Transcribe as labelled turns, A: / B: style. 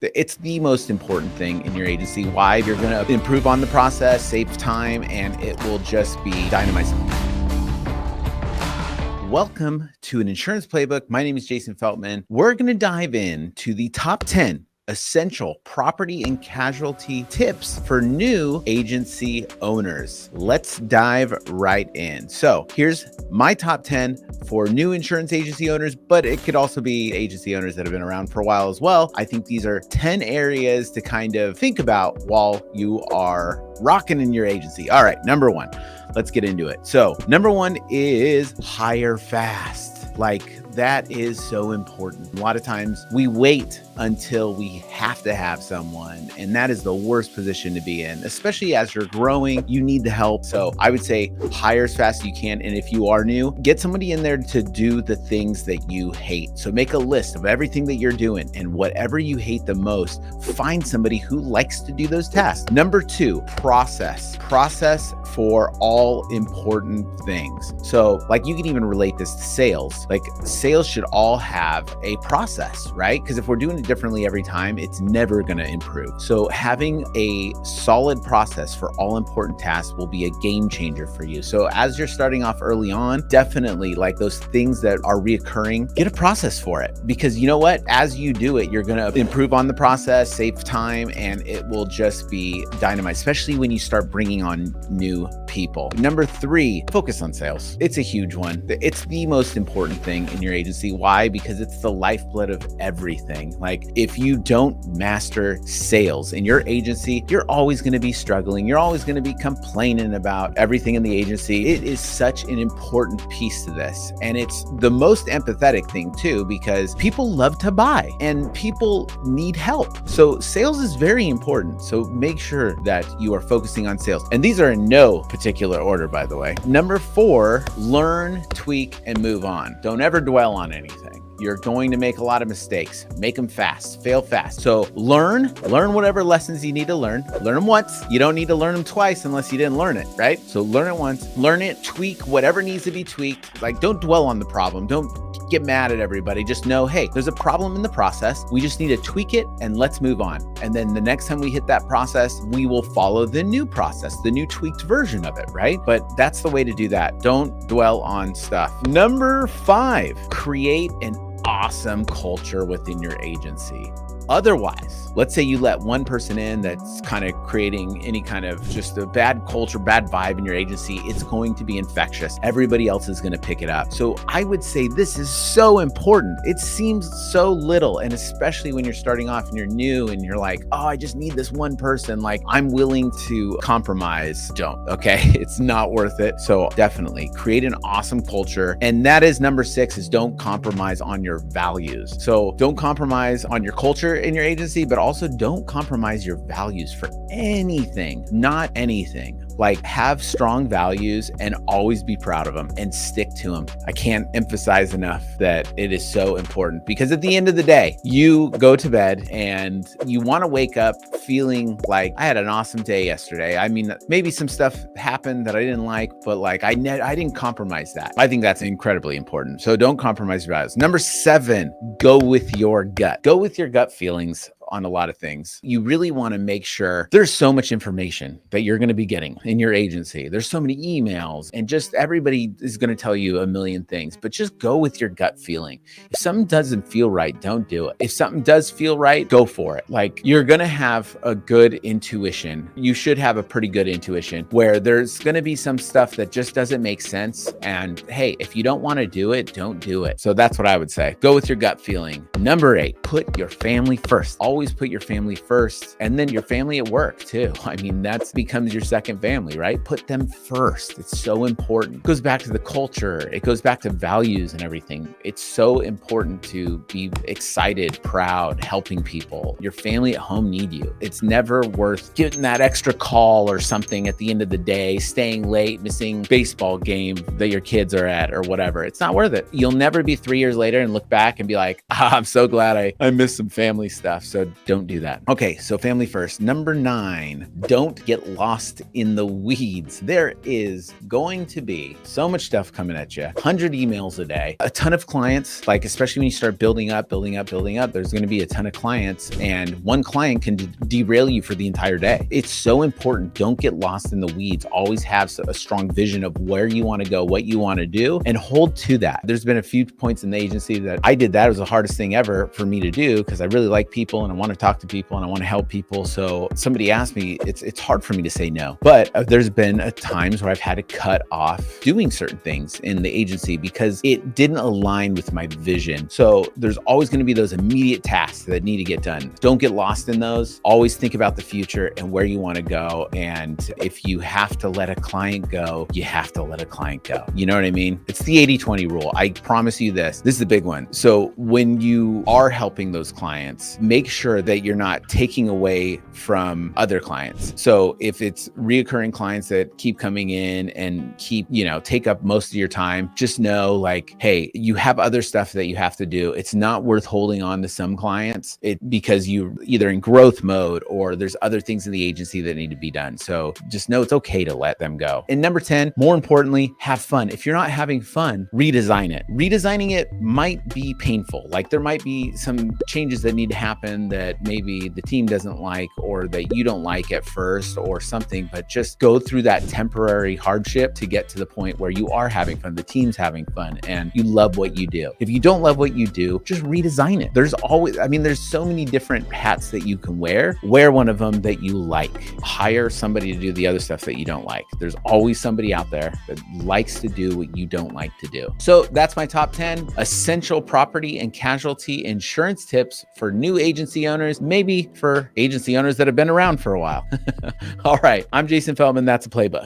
A: It's the most important thing in your agency. Why? You're going to improve on the process, save time, and it will just be dynamite. Welcome to an insurance playbook. My name is Jason Feltman. We're going to dive into the top 10 essential property and casualty tips for new agency owners. Let's dive right in. So here's my top 10 for new insurance agency owners, but it could also be agency owners that have been around for a while as well. I think these are 10 areas to kind of think about while you are rocking in your agency. All right, number one, let's get into it. So number one is hire fast. That is so important. A lot of times we wait until we have to have someone, and that is the worst position to be in, especially as you're growing. You need the help. So I would say hire as fast as you can. And if you are new, get somebody in there to do the things that you hate. So make a list of everything that you're doing, and whatever you hate the most, find somebody who likes to do those tasks. Number two, process for all important things. So you can even relate this to sales. Sales should all have a process, right? Because if we're doing it differently every time, it's never going to improve. So having a solid process for all important tasks will be a game changer for you. So as you're starting off early on, definitely those things that are reoccurring, get a process for it. Because you know what? As you do it, you're going to improve on the process, save time, and it will just be dynamite, especially when you start bringing on new people. Number three, focus on sales. It's a huge one. It's the most important thing in your agency. Why? Because it's the lifeblood of everything. If you don't master sales in your agency, you're always going to be struggling. You're always going to be complaining about everything in the agency. It is such an important piece to this. And it's the most empathetic thing too, because people love to buy and people need help. So sales is very important. So make sure that you are focusing on sales. And these are in no particular order, by the way. Number four, learn, tweak, and move on. Don't ever dwell on anything. You're going to make a lot of mistakes. Make them fast, fail fast. So learn whatever lessons you need to learn. Learn them once. You don't need to learn them twice unless you didn't learn it, right? So learn it once, learn it, tweak whatever needs to be tweaked. Don't dwell on the problem. Don't get mad at everybody. Just know, hey, there's a problem in the process. We just need to tweak it and let's move on. And then the next time we hit that process, we will follow the new process, the new tweaked version of it, right? But that's the way to do that. Don't dwell on stuff. Number five, create an awesome culture within your agency. Otherwise, let's say you let one person in that's kind of creating any kind of just a bad culture, bad vibe in your agency, it's going to be infectious. Everybody else is going to pick it up. So I would say this is so important. It seems so little. And especially when you're starting off and you're new and you're like, oh, I just need this one person. I'm willing to compromise. Don't, okay? It's not worth it. So definitely create an awesome culture. And that is number six, is don't compromise on your values. So don't compromise on your culture in your agency, but also don't compromise your values for anything, not anything. Have strong values and always be proud of them and stick to them. I can't emphasize enough that it is so important, because at the end of the day, you go to bed and you want to wake up feeling like I had an awesome day yesterday. I mean, maybe some stuff happened that I didn't like, but I didn't compromise that. I think that's incredibly important. So don't compromise your values. Number seven, go with your gut. Go with your gut feelings on a lot of things. You really want to make sure there's so much information that you're going to be getting in your agency. There's so many emails, and just everybody is going to tell you a million things, but just go with your gut feeling. If something doesn't feel right, don't do it. If something does feel right, go for it. You're going to have a good intuition. You should have a pretty good intuition where there's going to be some stuff that just doesn't make sense. And hey, if you don't want to do it, don't do it. So that's what I would say. Go with your gut feeling. Number eight, put your family first. Always put your family first, and then your family at work too. I mean, that becomes your second family, right? Put them first. It's so important. It goes back to the culture. It goes back to values and everything. It's so important to be excited, proud, helping people. Your family at home need you. It's never worth getting that extra call or something at the end of the day, staying late, missing baseball game that your kids are at or whatever. It's not worth it. You'll never be 3 years later and look back and be like, I'm so glad I missed some family stuff. So don't do that. Okay, so family first. Number 9, don't get lost in the weeds. There is going to be so much stuff coming at you, 100 emails a day, a ton of clients, like especially when you start building up, there's going to be a ton of clients, and one client can derail you for the entire day. It's so important. Don't get lost in the weeds. Always have a strong vision of where you want to go, what you want to do, and hold to that. There's been a few points in the agency that I did that. It was the hardest thing ever for me to do because I really like people and I want to talk to people and I want to help people. So somebody asked me, it's hard for me to say no. But there's been times where I've had to cut off doing certain things in the agency because it didn't align with my vision. So there's always going to be those immediate tasks that need to get done. Don't get lost in those. Always think about the future and where you want to go. And if you have to let a client go, you have to let a client go. You know what I mean? It's the 80-20 rule. I promise you this. This is the big one. So when you are helping those clients, make sure that you're not taking away from other clients. So if it's reoccurring clients that keep coming in and keep, take up most of your time, just know like, hey, you have other stuff that you have to do. It's not worth holding on to some clients because you're either in growth mode or there's other things in the agency that need to be done. So just know it's okay to let them go. And number 10, more importantly, have fun. If you're not having fun, redesign it. Redesigning it might be painful. Like there might be some changes that need to happen that maybe the team doesn't like or that you don't like at first or something, but just go through that temporary hardship to get to the point where you are having fun, the team's having fun, and you love what you do. If you don't love what you do, just redesign it. There's so many different hats that you can wear. Wear one of them that you like. Hire somebody to do the other stuff that you don't like. There's always somebody out there that likes to do what you don't like to do. So that's my top 10 essential property and casualty insurance tips for new agency owners, maybe for agency owners that have been around for a while. All right, I'm Jason Feldman. That's a playbook.